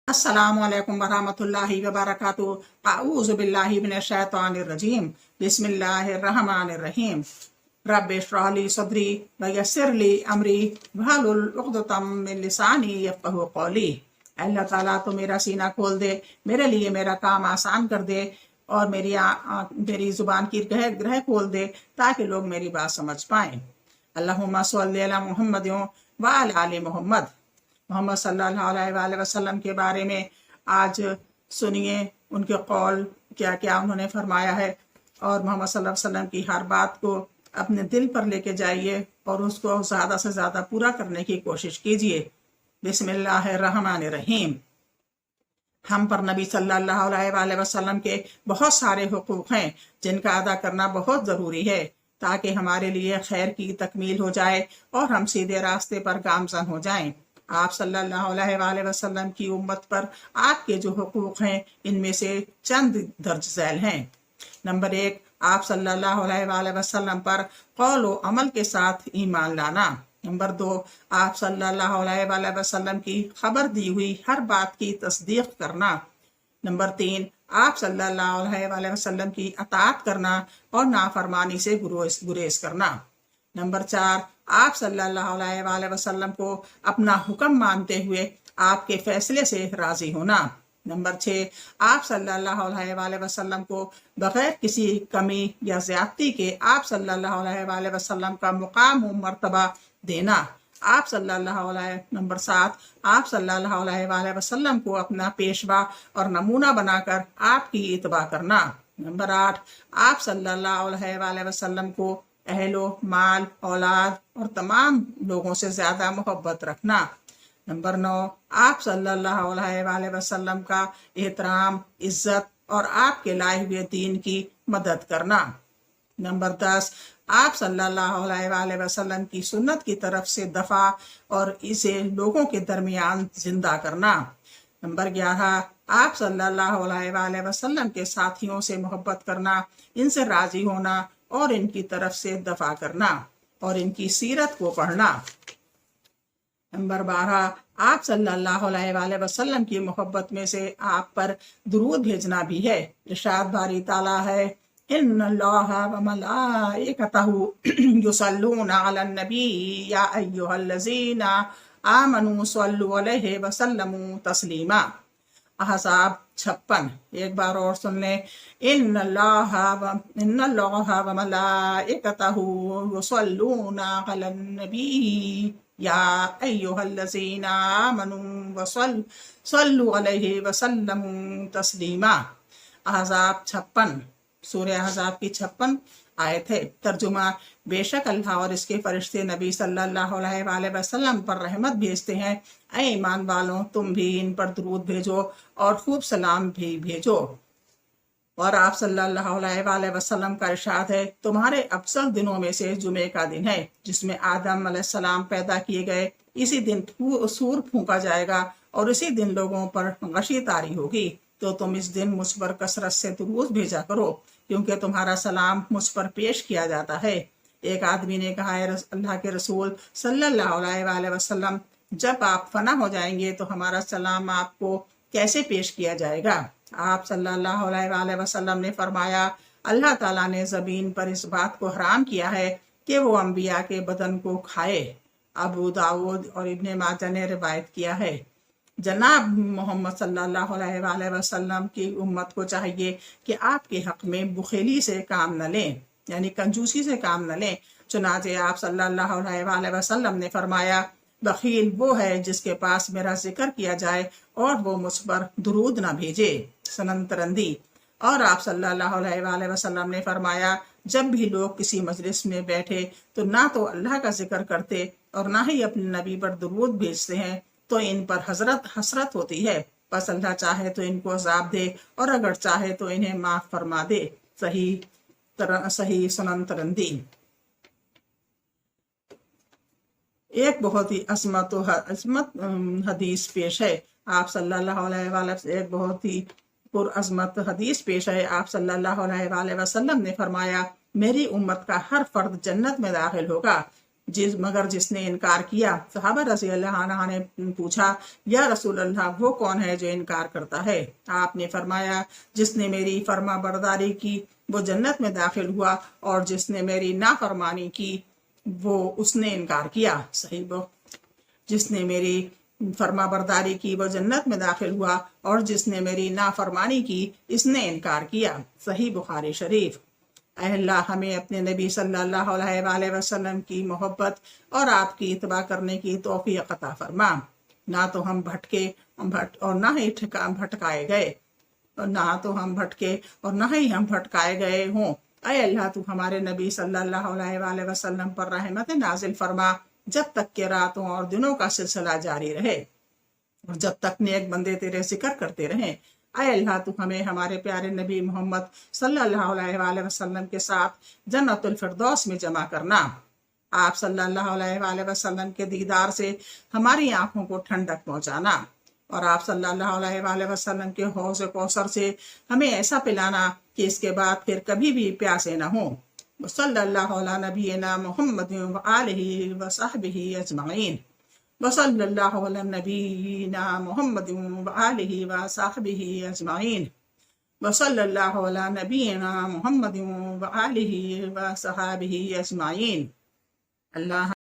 अस्सलामु अलैकुम वरहमतुल्लाहि वबरकातुहू। अऊज़ु बिल्लाहि मिनश शैतानिर रजीम। बिस्मिल्लाहिर रहमानिर रहीम। रब्बि इश्रह ली सदरी व यस्सिर ली अमरी वहलुल उक़दतम मिन लिसानी यफ़क़हू क़ौली। अल्लाह ताला तो मेरा सीना खोल दे, मेरे लिए मेरा काम आसान कर दे और मेरी जुबान की ग्रह खोल दे ताकि लोग मेरी बात समझ पाएं। अल्लाहुम्मा सल्लि अला मुहम्मद व अला आलि मुहम्मद। मोहम्मद सल्लल्लाहु अलैहि वसल्लम के बारे में आज सुनिए उनके कौल क्या क्या उन्होंने फरमाया है, और मोहम्मद सल्लल्लाहु अलैहि वसल्लम की हर बात को अपने दिल पर लेके जाइए और उसको ज़्यादा से ज़्यादा पूरा करने की कोशिश कीजिए। बिस्मिल्लाहिर्रहमानिर्रहीम। हम पर नबी सल्लल्लाहु अलैहि वसल्लम के बहुत सारे हुकूक हैं जिनका अदा करना बहुत ज़रूरी है ताकि हमारे लिए खैर की तकमील हो जाए और हम सीधे रास्ते पर गामज़न हो जाएं। आप सल्लल्लाहु अलैहि वसल्लम की उम्मत पर आपके जो हुकूक हैं इनमें से चंद दर्ज झैल हैं। नंबर 1, आप सल्लल्लाहु अलैहि वसल्लम पर कौल व अमल के साथ ईमान लाना। नंबर 2, आप सल्लल्लाहु अलैहि वसल्लम की खबर दी हुई हर बात की तस्दीक करना। नंबर 3, आप सल्लल्लाहु अलैहि वसल्लम की अताअत करना और नाफरमानी से गुरेज करना। नंबर 4, आप सल्लल्लाहु अलैहि वसल्लम को अपना हुक्म मानते हुए आपके फैसले से राजी होना। नंबर 6, आप सल्लल्लाहु अलैहि वसल्लम को बगैर किसी कमी या ज्यादती के आप सल्लल्लाहु अलैहि वसल्लम का मुकाम व मर्तबा देना। आप सल्लल्लाहु अलैहि नंबर 7, आप सल्लल्लाहु अलैहि वसल्लम को अपना पेशवा और नमूना बनाकर आपकी इत्बा करना। नंबर 8, आप सल्लल्लाहु अलैहि वसल्लम को अहलो, माल, औलाद और तमाम लोगों से ज्यादा मोहब्बत रखना। नंबर 9, आप सल्लल्लाहु अलैहि वसल्लम का एहतराम, इज्जत और आपके लाए हुए दीन की मदद करना। नंबर 10, आप सल्लल्लाहु अलैहि वसल्लम की सुन्नत की तरफ से दफा और इसे लोगों के दरमियान जिंदा करना। नंबर 11, आप सल्लल्लाहु अलैहि वसल्लम के साथियों से मोहब्बत करना, इनसे राजी होना और इनकी तरफ से दफा करना और इनकी सीरत को पढ़ना। नंबर 12, आप सल्लल्लाहु अलैहि वसल्लम की मोहब्बत में से आप पर दुरूद भेजना भी है। इरशाद बारी ताला है, इन्नल्लाहा व मलाइकतहु युसल्लूना अलन नबी या अय्युहल्लज़ीना आमनू सल्लु अलैहि व सल्लमू तस्लीमा। अहज़ाब 56। एक बार और सुन लें, इन्नल्लाहा व मलाइकतहु युसल्लूना अलन नबी या अय्युहल्लज़ीना आमनू सल्लु अलैहि व सल्लमू तस्लीमा। अहज़ाब 56, सूरह अहज़ाब की 56 आयत है। तर्जुमा, बेशक अल्लाह और इसके फरिश्ते नबी सल्लल्लाहु अलैहि वसल्लम पर रहमत भेजते हैं। ऐ ईमान वालों, तुम भी इन पर दुरूद भेजो और खूब सलाम भी भेजो। और आप सल्लल्लाहु अलैहि वसल्लम का इरशाद है, तुम्हारे अफजल दिनों में से जुमे का दिन है जिसमें आदम अलैहिस्सलाम पैदा किए गए। इसी दिन सूर फूंका जाएगा और इसी दिन लोगों पर गशी तारी होगी। तो तुम इस दिन मुझ पर कसरत से दुरूद भेजा करो क्योंकि तुम्हारा सलाम मुझ पर पेश किया जाता है। एक आदमी ने कहा, अल्लाह के रसूल सल्लल्लाहु अलैहि वसल्लम, जब आप फना हो जाएंगे तो हमारा सलाम आपको कैसे पेश किया जाएगा? आप सल्लल्लाहु अलैहि वसल्लम ने फरमाया, अल्लाह ताला ने ज़मीन पर इस बात को हराम किया है कि वो अंबिया के बदन को खाए। अबू दाऊद और इब्ने माजा ने रिवायत किया है। जनाब मोहम्मद सल्लल्लाहु अलैहि वसल्लम की उम्मत को चाहिए कि आपके हक में बुखेली से काम न लें, यानी कंजूसी से काम न लें। चुनाचे आप सल्लल्लाहु अलैहि वसल्लम ने फरमाया, बखील वो है जिसके पास मेरा जिक्र किया जाए और वो मुझ पर दुरूद न भेजे। सनन तरंदी। और आप सल्लल्लाहु अलैहि वसल्लम ने फरमाया, जब भी लोग किसी मजलिस में बैठे तो ना तो अल्लाह का जिक्र करते और ना ही अपने नबी पर दुरूद भेजते हैं तो इन पर हसरत होती है। बस अल्लाह चाहे तो इनको अजाब दे और अगर चाहे तो इन्हें माफ फरमा दे। सही सुनन तरंदी। एक बहुत ही अजमत हदीस पेश है। आप सल्लल्लाहु अलैहि वसल्लम एक बहुत ही पुरअज़मत हदीस पेश है। आप सल्लल्लाहु अलैहि वसल्लम ने फरमाया, मेरी उम्मत का हर फर्द जन्नत में दाखिल होगा مگر جس نے انکار کیا۔ صحابہ رضی اللہ عنہ نے پوچھا یا رسول اللہ وہ کون ہے جو انکار کرتا ہے؟ آپ نے فرمایا جس نے میری فرما برداری کی وہ جنت میں داخل ہوا، اور جس نے میری نافرمانی کی اس نے انکار کیا۔ صحیح جس نے میری فرما برداری کی وہ جنت میں داخل ہوا، اور جس نے میری نافرمانی کی اس نے انکار کیا۔ صحیح بخاری شریف۔ اے اللہ ہمیں اپنے نبی صلی اللہ علیہ وآلہ وسلم کی محبت اور آپ کی اتباع کرنے کی توفیق عطا فرما۔ نہ تو ہم بھٹکے اور نہ ہی بھٹکائے گئے، اور نہ ہی ہم بھٹکائے گئے ہوں۔ اے اللہ تو ہمارے نبی صلی اللہ علیہ وآلہ وسلم پر رحمت نازل فرما جب تک کہ راتوں اور دنوں کا سلسلہ جاری رہے، اور جب تک نیک بندے تیرے ذکر کرتے رہیں۔ اے اللہ تو ہمیں ہمارے پیارے نبی محمد صلی اللہ علیہ وآلہ وسلم کے ساتھ جنت الفردوس میں جمع کرنا۔ آپ صلی اللہ علیہ وآلہ وسلم کے دیدار سے ہماری آنکھوں کو ٹھنڈک پہنچانا، اور آپ صلی اللہ علیہ وآلہ وسلم کے حوض کوثر سے ہمیں ایسا پلانا کہ اس کے بعد پھر کبھی بھی پیاسے نہ ہوں۔ صلی اللہ علیہ نبینا محمد وآلہ وصحبہ اجمعین۔ وصلی اللہ علی نبینا محمد وآلہ وصحبہ اجمعین۔ وصلی اللہ علی نبینا محمد وآلہ وصحبہ اجمعین۔ اللہ